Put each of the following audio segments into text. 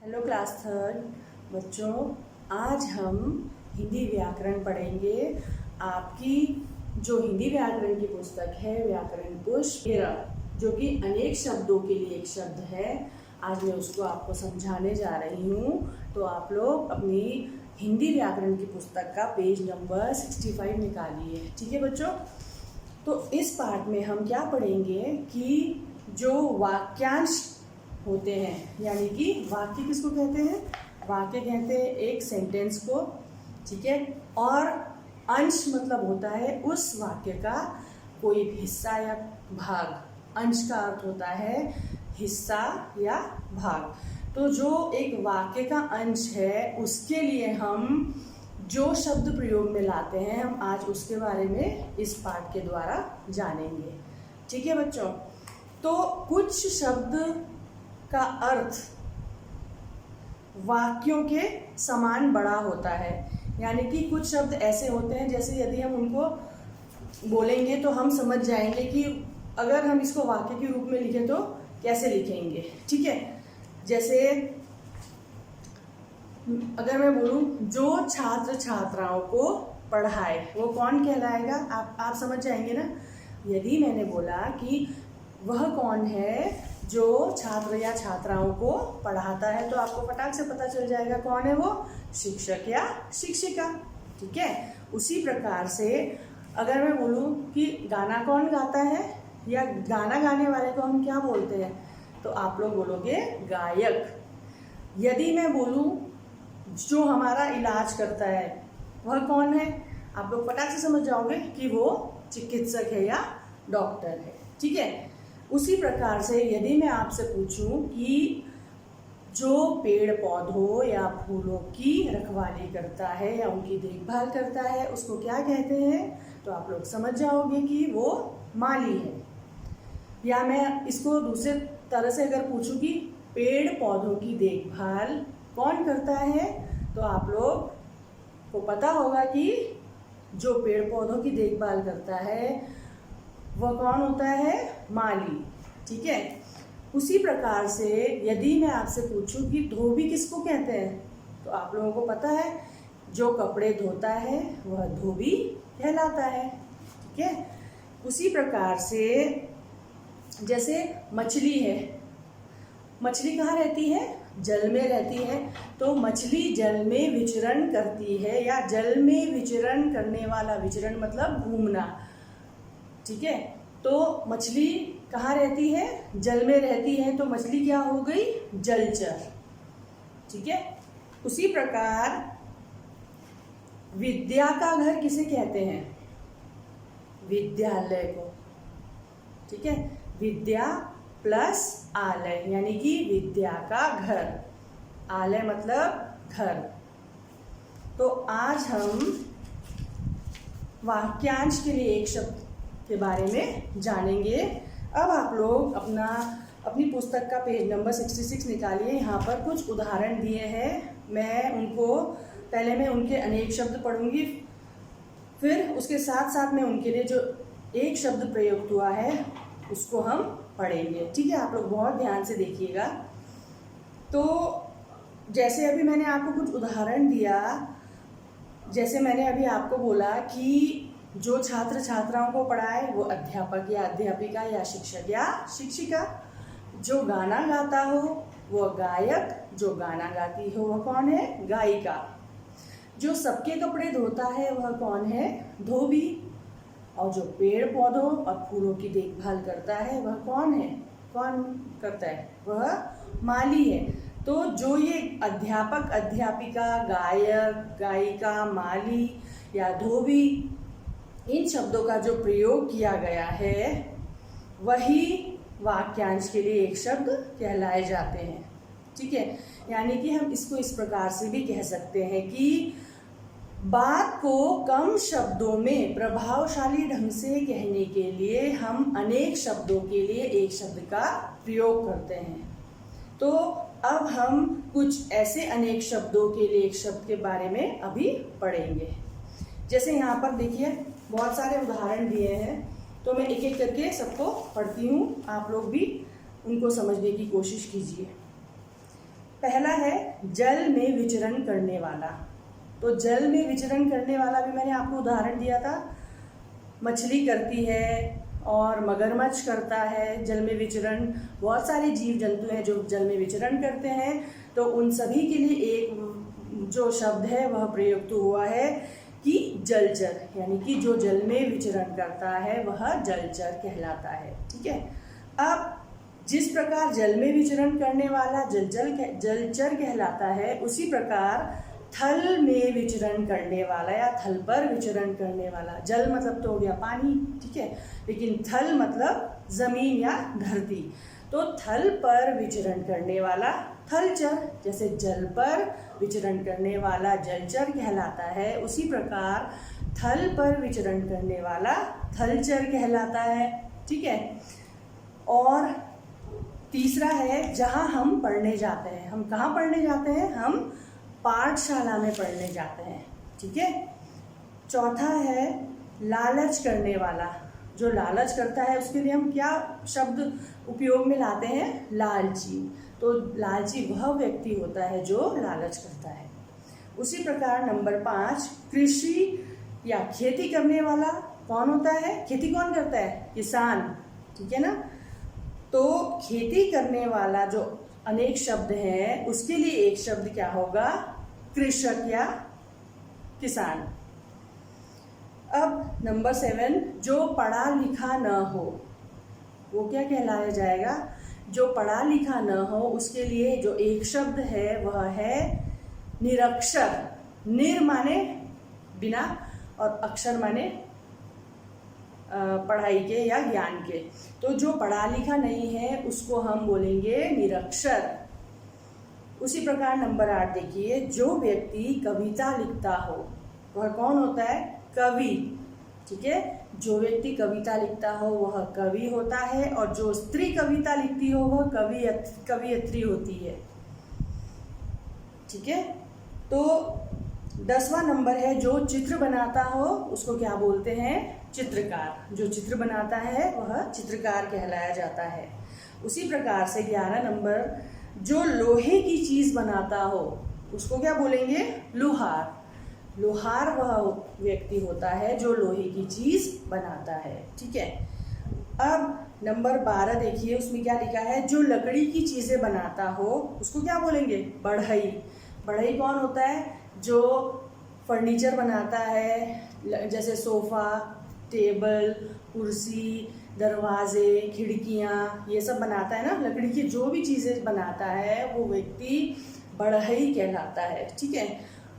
Hello class third बच्चों, आज हम हिंदी व्याकरण पढ़ेंगे। आपकी जो हिंदी व्याकरण की पुस्तक है व्याकरण पुष्प 13, जो कि अनेक शब्दों के लिए एक शब्द है, आज मैं उसको आपको समझाने जा रही हूँ। तो आप लोग अपनी हिंदी व्याकरण की पुस्तक का पेज नंबर 65 निकालिए। ठीक है बच्चों, तो इस पार्ट में हम क्या पढ़ेंगे कि जो वाक्यांश होते हैं, यानी कि वाक्य किसको कहते हैं? वाक्य कहते हैं एक सेंटेंस को, ठीक है। और अंश मतलब होता है उस वाक्य का कोई हिस्सा या भाग। अंश का अर्थ होता है हिस्सा या भाग। तो जो एक वाक्य का अंश है उसके लिए हम जो शब्द प्रयोग में लाते हैं, हम आज उसके बारे में इस पाठ के द्वारा जानेंगे। ठीक है बच्चों, तो कुछ शब्द का अर्थ वाक्यों के समान बड़ा होता है। यानी कि कुछ शब्द ऐसे होते हैं, जैसे यदि हम उनको बोलेंगे तो हम समझ जाएंगे कि अगर हम इसको वाक्य के रूप में लिखें तो कैसे लिखेंगे। ठीक है, जैसे अगर मैं बोलूं जो छात्र छात्राओं को पढ़ाए, वो कौन कहलाएगा? आप समझ जाएंगे ना। यदि मैंने बोला कि वह कौन है जो छात्र या छात्राओं को पढ़ाता है, तो आपको फटाक से पता चल जाएगा कौन है वो, शिक्षक या शिक्षिका। ठीक है, उसी प्रकार से अगर मैं बोलूं कि गाना कौन गाता है या गाना गाने वाले को हम क्या बोलते हैं, तो आप लोग बोलोगे गायक। यदि मैं बोलूं जो हमारा इलाज करता है वह कौन है, आप लोग फटाक से समझ जाओगे कि वो चिकित्सक है या डॉक्टर है। ठीक है, उसी प्रकार से यदि मैं आपसे पूछूं कि जो पेड़ पौधों या फूलों की रखवाली करता है या उनकी देखभाल करता है उसको क्या कहते हैं, तो आप लोग समझ जाओगे कि वो माली है। या मैं इसको दूसरे तरह से अगर पूछूं कि पेड़ पौधों की देखभाल कौन करता है, तो आप लोग को पता होगा कि जो पेड़ पौधों की देखभाल करता है वह कौन होता है? माली। ठीक है, उसी प्रकार से यदि मैं आपसे पूछूं कि धोबी किसको कहते हैं, तो आप लोगों को पता है जो कपड़े धोता है वह धोबी कहलाता है। ठीक है, उसी प्रकार से जैसे मछली है, मछली कहाँ रहती है? जल में रहती है। तो मछली जल में विचरण करती है, या जल में विचरण करने वाला, विचरण मतलब घूमना। ठीक है, तो मछली कहाँ रहती है? जल में रहती है, तो मछली क्या हो गई? जलचर। ठीक है, उसी प्रकार विद्या का घर किसे कहते हैं? विद्यालय को। ठीक है, विद्या प्लस आलय यानी कि विद्या का घर, आलय मतलब घर। तो आज हम वाक्यांश के लिए एक शब्द के बारे में जानेंगे। अब आप लोग अपनी पुस्तक का पेज नंबर 66 निकालिए। यहाँ पर कुछ उदाहरण दिए हैं, पहले मैं उनके अनेक शब्द पढ़ूंगी, फिर उसके साथ साथ मैं उनके लिए जो एक शब्द प्रयुक्त हुआ है उसको हम पढ़ेंगे। ठीक है, आप लोग बहुत ध्यान से देखिएगा। तो जैसे अभी मैंने आपको कुछ उदाहरण दिया, जैसे मैंने अभी आपको बोला कि जो छात्र छात्राओं को पढ़ाए वो अध्यापक या अध्यापिका या शिक्षक या शिक्षिका। जो गाना गाता हो वो गायक, जो गाना गाती हो वह कौन है? गायिका। जो सबके कपड़े धोता है वह कौन है? धोबी। और जो पेड़ पौधों और फूलों की देखभाल करता है वह कौन है? कौन करता है? वह माली है। तो जो ये अध्यापक, अध्यापिका, गायक, गायिका, माली या धोबी, इन शब्दों का जो प्रयोग किया गया है वही वाक्यांश के लिए एक शब्द कहलाए जाते हैं। ठीक है, यानी कि हम इसको इस प्रकार से भी कह सकते हैं कि बात को कम शब्दों में प्रभावशाली ढंग से कहने के लिए हम अनेक शब्दों के लिए एक शब्द का प्रयोग करते हैं। तो अब हम कुछ ऐसे अनेक शब्दों के लिए एक शब्द के बारे में अभी पढ़ेंगे। जैसे यहाँ पर देखिए बहुत सारे उदाहरण दिए हैं, तो मैं एक एक करके सबको पढ़ती हूँ, आप लोग भी उनको समझने की कोशिश कीजिए। पहला है जल में विचरण करने वाला। तो जल में विचरण करने वाला भी मैंने आपको उदाहरण दिया था, मछली करती है और मगरमच्छ करता है जल में विचरण। बहुत सारे जीव जंतु हैं जो जल में विचरण करते हैं। तो उन सभी के लिए एक जो शब्द है वह प्रयुक्त हुआ है कि जलचर, यानी कि जो जल में विचरण करता है वह जलचर कहलाता है। ठीक है। अब जिस प्रकार जल में विचरण करने वाला जलचर कहलाता है, उसी प्रकार थल में विचरण करने वाला या थल पर विचरण करने वाला, जल मतलब तो हो गया पानी, ठीक है, लेकिन थल मतलब जमीन या धरती, तो थल पर विचरण करने वाला थलचर, जैसे जल पर विचरण करने वाला जलचर कहलाता है, उसी प्रकार थल पर विचरण करने वाला थलचर कहलाता है। ठीक है। और तीसरा है जहाँ हम पढ़ने जाते हैं। हम कहाँ पढ़ने जाते हैं? हम पाठशाला में पढ़ने जाते हैं। ठीक है। चौथा है लालच करने वाला। जो लालच करता है उसके लिए हम क्या शब्द उपयोग में लाते हैं? लालची। तो लालची वह व्यक्ति होता है जो लालच करता है। उसी प्रकार नंबर 5 कृषि या खेती करने वाला कौन होता है? खेती कौन करता है? किसान। ठीक है ना। तो खेती करने वाला जो अनेक शब्द हैं उसके लिए एक शब्द क्या होगा? कृषक या किसान। अब नंबर 7 जो पढ़ा लिखा न हो, वो क्या कहलाया जाएगा? जो पढ़ा लिखा न हो उसके लिए जो एक शब्द है वह है निरक्षर। निर माने बिना और अक्षर माने पढ़ाई के या ज्ञान के। तो जो पढ़ा लिखा नहीं है उसको हम बोलेंगे निरक्षर। उसी प्रकार नंबर 8 देखिए, जो व्यक्ति कविता लिखता हो वह कौन होता है? कवि। ठीक है। जो व्यक्ति कविता लिखता हो वह कवि होता है, और जो स्त्री कविता लिखती हो वह कवियत्री होती है। ठीक है। तो 10वां नंबर है जो चित्र बनाता हो उसको क्या बोलते हैं? चित्रकार। जो चित्र बनाता है वह चित्रकार कहलाया जाता है। उसी प्रकार से 11 नंबर जो लोहे की चीज बनाता हो उसको क्या बोलेंगे? लोहार। लोहार वह व्यक्ति होता है जो लोहे की चीज बनाता है। ठीक है। अब नंबर 12 देखिए, उसमें क्या लिखा है? जो लकड़ी की चीजें बनाता हो उसको क्या बोलेंगे? बढ़ई। बढ़ई कौन होता है? जो फर्नीचर बनाता है, जैसे सोफा, टेबल, कुर्सी, दरवाजे, खिड़कियाँ, ये सब बनाता है ना। लकड़ी की जो भी चीज़ें बनाता है वो व्यक्ति बढ़ई कहलाता है। ठीक है।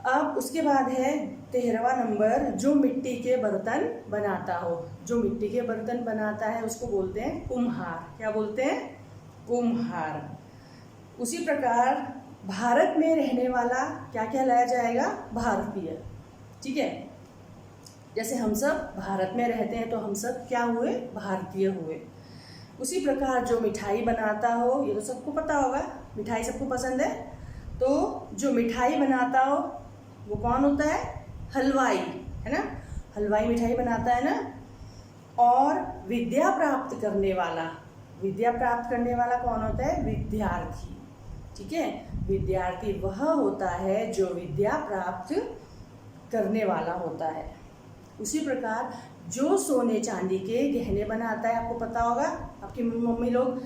अब उसके बाद है 13वां नंबर जो मिट्टी के बर्तन बनाता हो। जो मिट्टी के बर्तन बनाता है उसको बोलते हैं कुम्हार। क्या बोलते हैं? कुम्हार। उसी प्रकार भारत में रहने वाला क्या कहलाया जाएगा? भारतीय। ठीक है। जैसे हम सब भारत में रहते हैं तो हम सब क्या हुए? भारतीय हुए। उसी प्रकार जो मिठाई बनाता हो, ये तो सबको पता होगा, मिठाई सबको पसंद है, तो जो मिठाई बनाता हो वो कौन होता है? हलवाई, है ना। हलवाई मिठाई बनाता है ना। और विद्या प्राप्त करने वाला, विद्या प्राप्त करने वाला कौन होता है? विद्यार्थी। ठीक है। विद्यार्थी वह होता है जो विद्या प्राप्त करने वाला होता है। उसी प्रकार जो सोने चांदी के गहने बनाता है, आपको पता होगा, आपकी मम्मी लोग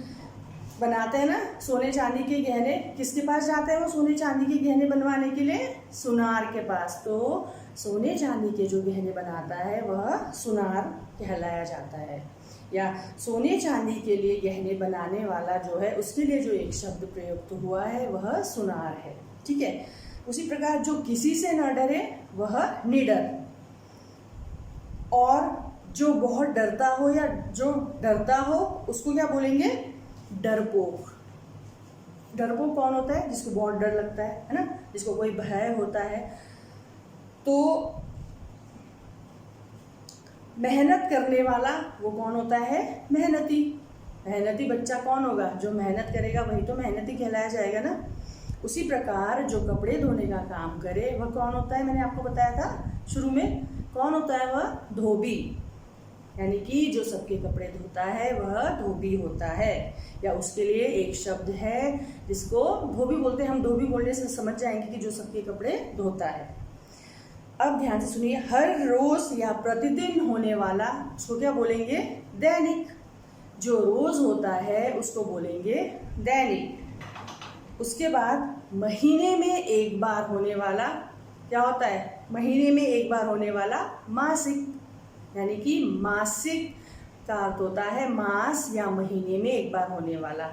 बनाते हैं ना सोने चांदी के गहने। किसके पास जाते हैं वो सोने चांदी के गहने बनवाने के लिए? सुनार के पास। तो सोने चांदी के जो गहने बनाता है वह सुनार कहलाया जाता है। या सोने चांदी के लिए गहने बनाने वाला जो है उसके लिए जो एक शब्द प्रयुक्त हुआ है वह सुनार है। ठीक है। उसी प्रकार जो किसी से न डरे वह निडर। और जो बहुत डरता हो या जो डरता हो उसको क्या बोलेंगे? डरपोक। डरपोक कौन होता है? जिसको बहुत डर लगता है ना, जिसको कोई भय होता है। तो मेहनत करने वाला वो कौन होता है? मेहनती। मेहनती बच्चा कौन होगा? जो मेहनत करेगा वही तो मेहनती कहलाया जाएगा ना। उसी प्रकार जो कपड़े धोने का काम करे वह कौन होता है? मैंने आपको बताया था शुरू में, कौन होता है वह? धोबी। यानी कि जो सबके कपड़े धोता है वह धोबी होता है, या उसके लिए एक शब्द है जिसको धोबी बोलते हैं। हम धोबी बोलने से समझ जाएंगे कि जो सबके कपड़े धोता है। अब ध्यान से सुनिए, हर रोज या प्रतिदिन होने वाला उसको क्या बोलेंगे? दैनिक। जो रोज होता है उसको बोलेंगे दैनिक। उसके बाद महीने में एक बार होने वाला क्या होता है? महीने में एक बार होने वाला मासिक, यानी कि मासिक का अर्थ होता है मास या महीने में एक बार होने वाला।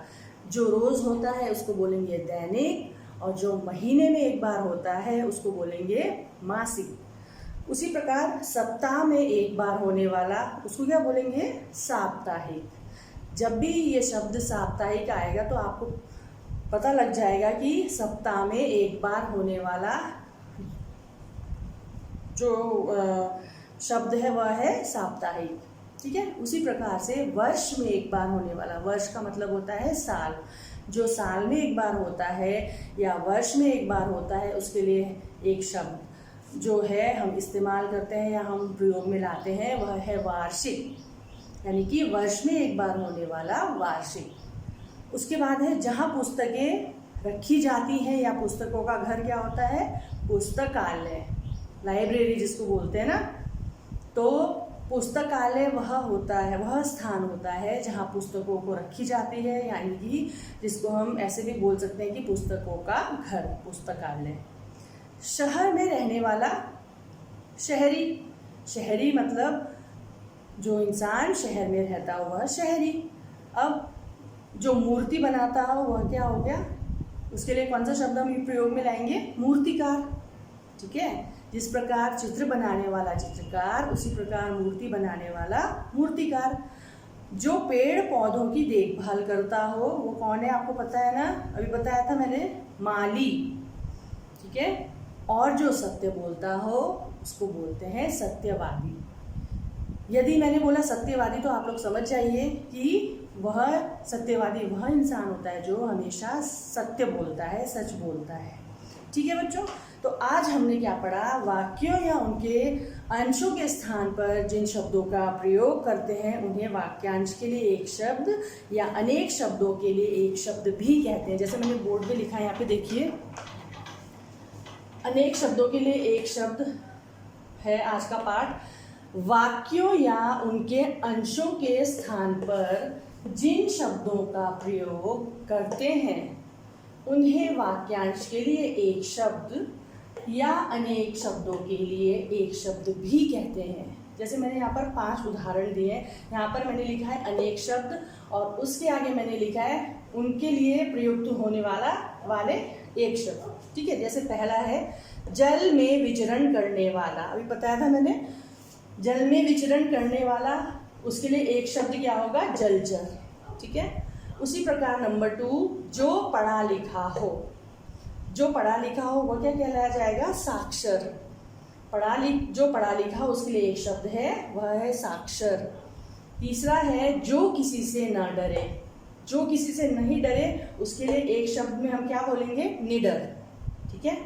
जो रोज होता है उसको बोलेंगे दैनिक, और जो महीने में एक बार होता है उसको बोलेंगे मासिक। उसी प्रकार सप्ताह में एक बार होने वाला उसको क्या बोलेंगे? साप्ताहिक। जब भी ये शब्द साप्ताहिक आएगा तो आपको पता लग जाएगा कि सप्ताह में एक बार होने वाला जो शब्द है वह है साप्ताहिक। ठीक है। उसी प्रकार से वर्ष में एक बार होने वाला, वर्ष का मतलब होता है साल, जो साल में एक बार होता है या वर्ष में एक बार होता है उसके लिए एक शब्द जो है हम इस्तेमाल करते हैं या हम प्रयोग में लाते हैं वह है वार्षिक, यानी कि वर्ष में एक बार होने वाला वार्षिक। उसके बाद है जहाँ पुस्तकें रखी जाती हैं या पुस्तकों का घर क्या होता है? पुस्तकालय, लाइब्रेरी जिसको बोलते हैं ना। तो पुस्तकालय वह होता है, वह स्थान होता है जहाँ पुस्तकों को रखी जाती है, यानी कि जिसको हम ऐसे भी बोल सकते हैं कि पुस्तकों का घर, पुस्तकालय। शहर में रहने वाला शहरी, शहरी मतलब जो इंसान शहर में रहता हो वह शहरी। अब जो मूर्ति बनाता हो वह क्या हो गया? उसके लिए कौन सा शब्द हम प्रयोग में लाएंगे? मूर्तिकार। ठीक है। जिस प्रकार चित्र बनाने वाला चित्रकार, उसी प्रकार मूर्ति बनाने वाला मूर्तिकार। जो पेड़ पौधों की देखभाल करता हो वो कौन है? आपको पता है ना, अभी बताया था मैंने, माली। ठीक है। और जो सत्य बोलता हो उसको बोलते हैं सत्यवादी। यदि मैंने बोला सत्यवादी तो आप लोग समझ जाइए कि वह सत्यवादी वह इंसान होता है जो हमेशा सत्य बोलता है, सच बोलता है। ठीक है बच्चों। तो आज हमने क्या पढ़ा? वाक्यों या उनके अंशों के स्थान पर जिन शब्दों का प्रयोग करते हैं उन्हें वाक्यांश के लिए एक शब्द या अनेक शब्दों के लिए एक शब्द भी कहते हैं। जैसे मैंने बोर्ड पे लिखा है, यहाँ पे देखिए, अनेक शब्दों के लिए एक शब्द है आज का पाठ। वाक्यों या उनके अंशों के स्थान पर जिन शब्दों का प्रयोग करते हैं उन्हें वाक्यांश के लिए एक शब्द या अनेक शब्दों के लिए एक शब्द भी कहते हैं। जैसे मैंने यहाँ पर 5 उदाहरण दिए हैं। यहाँ पर मैंने लिखा है अनेक शब्द, और उसके आगे मैंने लिखा है उनके लिए प्रयुक्त होने वाले एक शब्द। ठीक है। जैसे पहला है जल में विचरण करने वाला, अभी बताया था मैंने, जल में विचरण करने वाला, उसके लिए एक शब्द क्या होगा? जलचर। ठीक है। उसी प्रकार नंबर 2, जो पढ़ा लिखा हो, जो पढ़ा लिखा हो वो क्या कहलाया जाएगा? साक्षर। जो पढ़ा लिखा हो उसके लिए एक शब्द है वह है साक्षर। तीसरा है जो किसी से ना डरे, जो किसी से नहीं डरे उसके लिए एक शब्द में हम क्या बोलेंगे? निडर। ठीक है।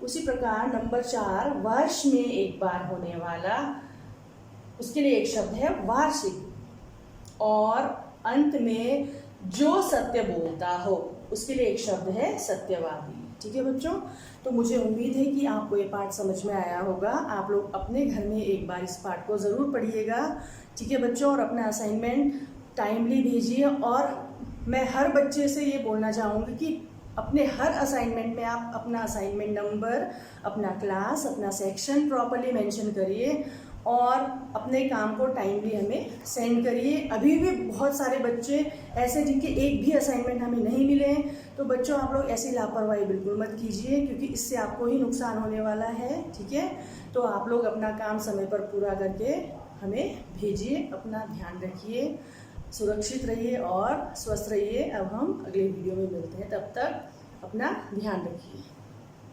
उसी प्रकार नंबर 4, वर्ष में एक बार होने वाला, उसके लिए एक शब्द है वार्षिक। और अंत में जो सत्य बोलता हो उसके लिए एक शब्द है सत्यवादी। ठीक है बच्चों। तो मुझे उम्मीद है कि आपको ये पाठ समझ में आया होगा। आप लोग अपने घर में एक बार इस पाठ को ज़रूर पढ़िएगा। ठीक है बच्चों। और अपना असाइनमेंट टाइमली भेजिए। और मैं हर बच्चे से ये बोलना चाहूँगी कि अपने हर असाइनमेंट में आप अपना असाइनमेंट नंबर, अपना क्लास, अपना सेक्शन प्रॉपर्ली मेंशन करिए और अपने काम को टाइमली हमें सेंड करिए। अभी भी बहुत सारे बच्चे ऐसे जिनके एक भी असाइनमेंट हमें नहीं मिले हैं, तो बच्चों आप लोग ऐसी लापरवाही बिल्कुल मत कीजिए, क्योंकि इससे आपको ही नुकसान होने वाला है। ठीक है। तो आप लोग अपना काम समय पर पूरा करके हमें भेजिए। अपना ध्यान रखिए, सुरक्षित रहिए और स्वस्थ रहिए। अब हम अगले वीडियो में मिलते हैं, तब तक अपना ध्यान रखिए।